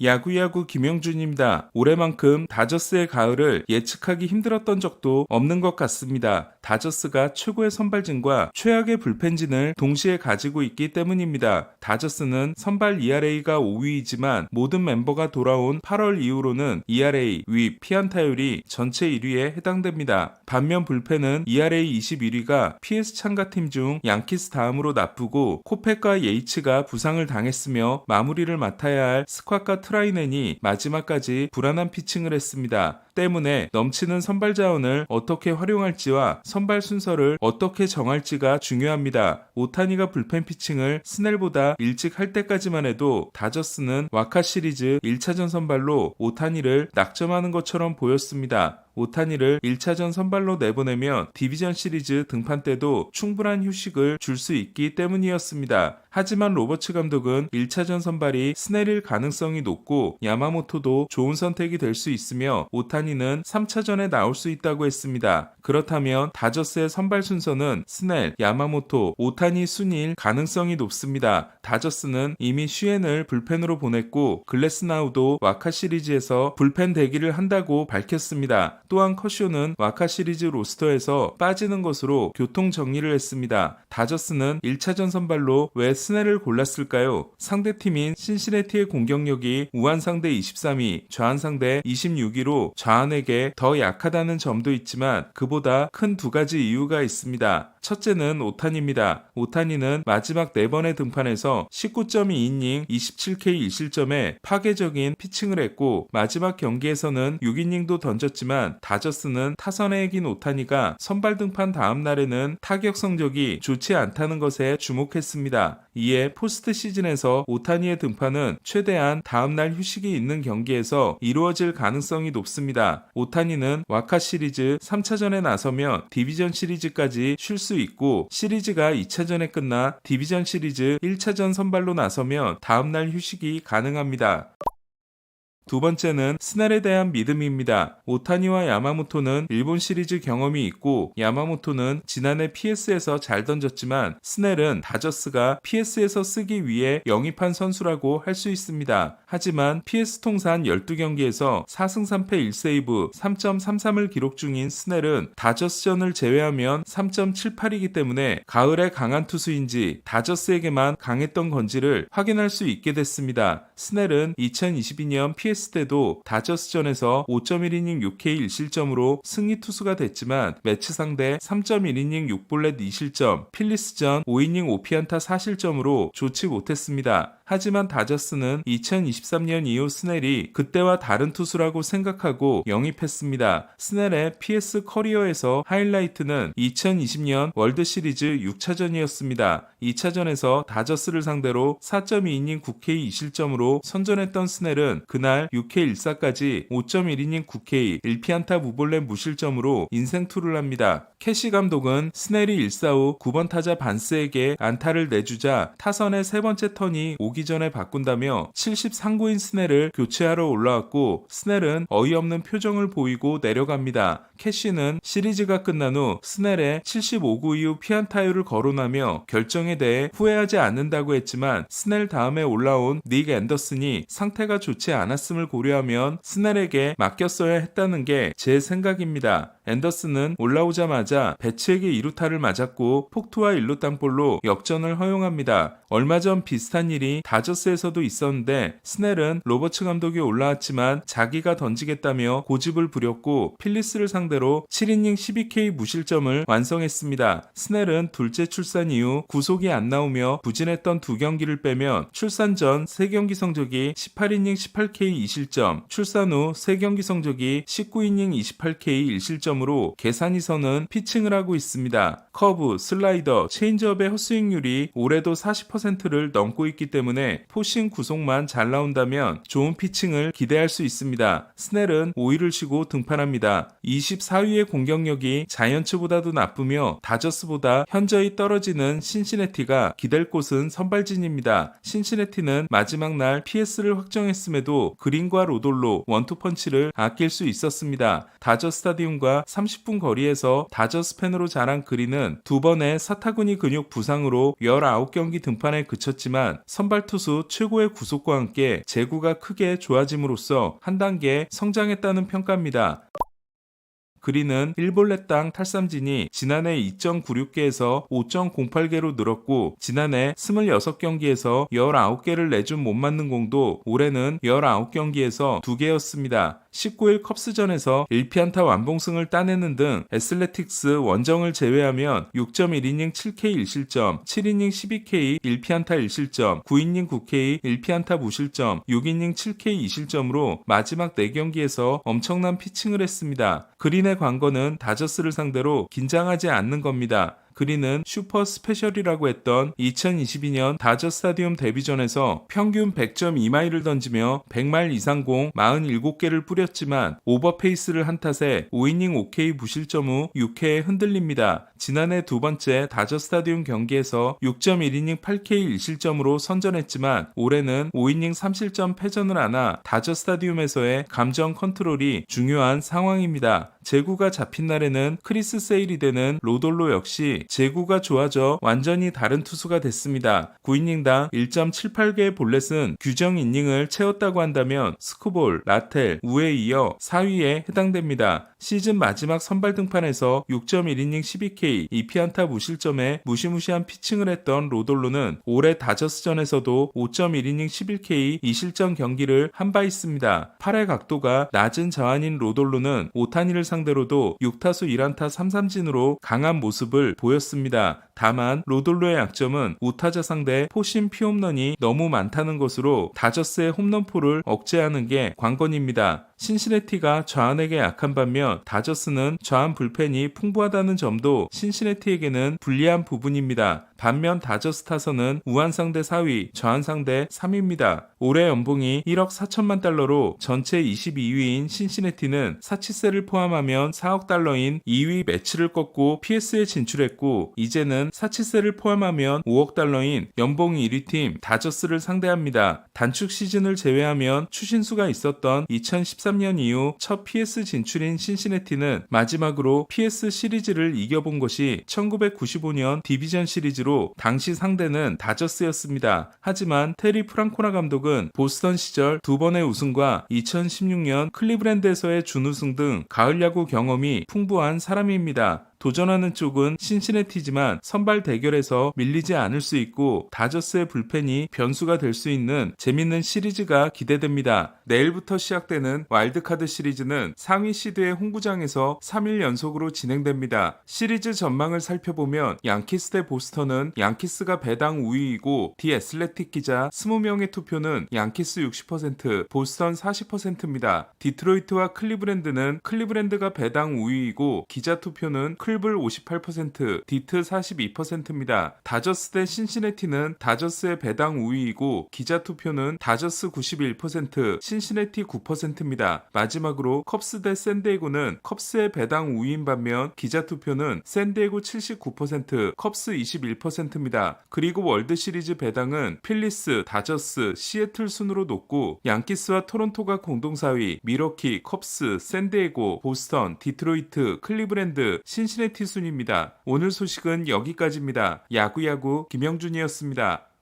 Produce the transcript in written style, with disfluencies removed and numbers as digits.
야구야구 김영준입니다. 올해만큼 다저스의 가을을 예측하기 힘들었던 적도 없는 것 같습니다. 다저스가 최고의 선발진과 최악의 불펜진을 동시에 가지고 있기 때문입니다. 다저스는 선발 ERA가 5위이지만 모든 멤버가 돌아온 8월 이후로는 ERA, 윕, 피안타율이 전체 1위에 해당됩니다. 반면 불펜은 ERA 21위가 PS 참가팀 중 양키스 다음으로 나쁘고 코펙과 예이츠가 부상을 당했으며 마무리를 맡아야 할 스쿼트과 트라이넨이 마지막까지 불안한 피칭을 했습니다. 때문에 넘치는 선발 자원을 어떻게 활용할지와 선발 순서를 어떻게 정할지가 중요합니다. 오타니가 불펜 피칭을 스넬보다 일찍 할 때까지만 해도 다저스는 와카 시리즈 1차전 선발로 오타니를 낙점하는 것처럼 보였습니다. 오타니를 1차전 선발로 내보내면 디비전 시리즈 등판 때도 충분한 휴식을 줄 수 있기 때문이었습니다. 하지만 로버츠 감독은 1차전 선발이 스넬일 가능성이 높고 야마모토도 좋은 선택이 될 수 있으며 오타니는 3차전에 나올 수 있다고 했습니다. 그렇다면 다저스의 선발 순서는 스넬, 야마모토, 오타니 순일 가능성이 높습니다. 다저스는 이미 슈엔을 불펜으로 보냈고 글래스나우도 와카 시리즈에서 불펜 대기를 한다고 밝혔습니다. 또한 커쇼는 와카 시리즈 로스터에서 빠지는 것으로 교통 정리를 했습니다. 다저스는 1차전 선발로 왜 스넬을 골랐을까요? 상대팀인 신시내티의 공격력이 우한 상대 23위, 좌한 상대 26위로 좌한에게 더 약하다는 점도 있지만 그보다 큰 두 가지 이유가 있습니다. 첫째는 오타니입니다. 오타니는 마지막 4번의 등판에서 19.2이닝 27K 1실점에 파괴적인 피칭을 했고 마지막 경기에서는 6이닝도 던졌지만 다저스는 타선에 이긴 오타니가 선발 등판 다음 날에는 타격 성적이 좋지 않다는 것에 주목했습니다. 이에 포스트 시즌에서 오타니의 등판은 최대한 다음날 휴식이 있는 경기에서 이루어질 가능성이 높습니다. 오타니는 와카 시리즈 3차전에 나서면 디비전 시리즈까지 쉴 수 있고 시리즈가 2차전에 끝나 디비전 시리즈 1차전 선발로 나서면 다음날 휴식이 가능합니다. 두 번째는 스넬에 대한 믿음입니다. 오타니와 야마모토는 일본 시리즈 경험이 있고 야마모토는 지난해 PS에서 잘 던졌지만 스넬은 다저스가 PS에서 쓰기 위해 영입한 선수라고 할 수 있습니다. 하지만 PS 통산 12경기에서 4승 3패 1세이브 3.33을 기록 중인 스넬은 다저스전을 제외하면 3.78이기 때문에 가을에 강한 투수인지 다저스에게만 강했던 건지를 확인할 수 있게 됐습니다. 스넬은 2022년 PS 때도 다저스전에서 5.1이닝 6K 1실점으로 승리 투수가 됐지만 매치 상대 3.1이닝 6볼넷 2실점, 필리스전 5이닝 5피안타 4실점으로 좋지 못했습니다. 하지만 다저스는 2023년 이후 스넬이 그때와 다른 투수라고 생각하고 영입했습니다. 스넬의 PS 커리어에서 하이라이트는 2020년 월드시리즈 6차전이었습니다. 2차전에서 다저스를 상대로 4.2이닝 9K 2실점으로 선전했던 스넬은 그날 6K 1사까지 5.1이닝 9K 1피안타 무볼넷 무실점으로 인생투를 합니다. 캐시 감독은 스넬이 1사 후 9번 타자 반스에게 안타를 내주자 타선의 세 번째 턴이 오기 전에 바꾼다며 73구인 스넬을 교체하러 올라왔고 스넬은 어이없는 표정을 보이고 내려갑니다. 캐시는 시리즈가 끝난 후 스넬의 75구 이후 피안타율을 거론하며 결정에 대해 후회하지 않는다고 했지만 스넬 다음에 올라온 닉 앤더슨이 상태가 좋지 않았음을 고려하면 스넬에게 맡겼어야 했다는 게 제 생각입니다. 앤더슨은 올라오자마자 배츠에게 2루타를 맞았고 폭투와 1루 땅볼로 역전을 허용합니다. 얼마 전 비슷한 일이 다저스에서도 있었는데 스넬은 로버츠 감독이 올라왔지만 자기가 던지겠다며 고집을 부렸고 필리스를 상대로 7이닝 12K 무실점을 완성했습니다. 스넬은 둘째 출산 이후 구속이 안 나오며 부진했던 2경기를 빼면 출산 전 3경기 성적이 18이닝 18K 2실점, 출산 후 3경기 성적이 19이닝 28K 1실점으로 계산이 서는 피칭을 하고 있습니다. 커브, 슬라이더, 체인지업의 헛스윙률이 올해도 40%를 넘고 있기 때문에 포싱 구속만 잘 나온다면 좋은 피칭을 기대할 수 있습니다. 스넬은 5위를 쉬고 등판합니다. 24위의 공격력이 자이언츠보다도 나쁘며 다저스보다 현저히 떨어지는 신시내티가 기댈 곳은 선발진입니다. 신시내티는 마지막 날 PS를 확정했음에도 그린과 로돌로 원투펀치를 아낄 수 있었습니다. 다저 스타디움과 불과 30분 거리에서 다저스 팬으로 자란 그린은 두 번의 사타구니 근육 부상으로 19경기 등판에 그쳤지만 선발 투수 최고의 구속과 함께 제구가 크게 좋아짐으로써 한 단계 성장했다는 평가입니다. 그린은 1볼넷당 탈삼진이 지난해 2.96개에서 5.08개로 늘었고 지난해 26경기에서 19개를 내준 못 맞는 공도 올해는 19경기에서 2개였습니다. 19일 컵스전에서 1피안타 완봉승을 따내는 등 애슬레틱스 원정을 제외하면 6.1이닝 7K 1실점, 7이닝 12K 1피안타 1실점, 9이닝 9K 1피안타 무실점, 6이닝 7K 2실점으로 마지막 4경기에서 엄청난 피칭을 했습니다. 그린의 관건은 다저스를 상대로 긴장하지 않는 겁니다. 그린은 슈퍼 스페셜이라고 했던 2022년 다저 스타디움 데뷔전에서 평균 100.2마일을 던지며 100마일 이상 공 47개를 뿌렸지만 오버페이스를 한 탓에 5이닝 5K 무실점 후 6회에 흔들립니다. 지난해 두 번째 다저 스타디움 경기에서 6.1이닝 8K 1실점으로 선전했지만 올해는 5이닝 3실점 패전을 안아 다저 스타디움에서의 감정 컨트롤이 중요한 상황입니다. 제구가 잡힌 날에는 크리스 세일이 되는 로돌로 역시 제구가 좋아져 완전히 다른 투수가 됐습니다. 9이닝당 1.78개의 볼넷은 규정 이닝을 채웠다고 한다면 스코볼, 라텔, 우에 이어 4위에 해당됩니다. 시즌 마지막 선발 등판에서 6.1이닝 12K 2피안타 무실점에 무시무시한 피칭을 했던 로돌로는 올해 다저스전에서도 5.1이닝 11K 2실점 경기를 한 바 있습니다. 팔의 각도가 낮은 자완인 로돌로는 오타니를 상대로도 6타수 1안타 3삼진으로 강한 모습을 보였습니다. 다만 로돌로의 약점은 우타자 상대 포심 피홈런이 너무 많다는 것으로 다저스의 홈런포를 억제하는 게 관건입니다. 신시내티가 좌완에게 약한 반면 다저스는 좌완 불펜이 풍부하다는 점도 신시내티에게는 불리한 부분입니다. 반면 다저스 타선은 우완 상대 4위, 좌완 상대 3위입니다. 올해 연봉이 1억 4천만 달러로 전체 22위인 신시내티는 사치세를 포함하면 4억 달러인 2위 매치를 꺾고 PS에 진출했고 이제는 사치세를 포함하면 5억 달러인 연봉 1위 팀 다저스를 상대합니다. 단축 시즌을 제외하면 추신수가 있었던 2013년 이후 첫 PS 진출인 신시내티는 마지막으로 PS 시리즈를 이겨본 것이 1995년 디비전 시리즈로 당시 상대는 다저스였습니다. 하지만 테리 프랑코나 감독은 보스턴 시절 두 번의 우승과 2016년 클리브랜드에서의 준우승 등 가을 야구 경험이 풍부한 사람입니다. 도전하는 쪽은 신시내티지만 선발 대결에서 밀리지 않을 수 있고 다저스의 불펜이 변수가 될 수 있는 재밌는 시리즈가 기대됩니다. 내일부터 시작되는 와일드카드 시리즈는 상위 시드의 홈구장에서 3일 연속으로 진행됩니다. 시리즈 전망을 살펴보면 양키스 대 보스턴은 양키스가 배당 우위이고 디 애슬레틱 기자 20명의 투표는 양키스 60%, 보스턴 40%입니다. 디트로이트와 클리브랜드는 클리브랜드가 배당 우위이고 기자 투표는 클블 58%, 디트 42%입니다. 다저스 대 신시내티는 다저스의 배당 우위이고 기자 투표는 다저스 91%, 신시내티 9%입니다. 마지막으로 컵스 대 샌디에고는 컵스의 배당 우위인 반면 기자 투표는 샌디에고 79%, 컵스 21%입니다. 그리고 월드 시리즈 배당은 필리스, 다저스, 시애틀 순으로 높고 양키스와 토론토가 공동 4위, 미러키, 컵스, 샌디에고, 보스턴, 디트로이트, 클리브랜드, 신시내티 순입니다. 오늘 소식은 여기까지입니다. 야구야구 김영준이었습니다.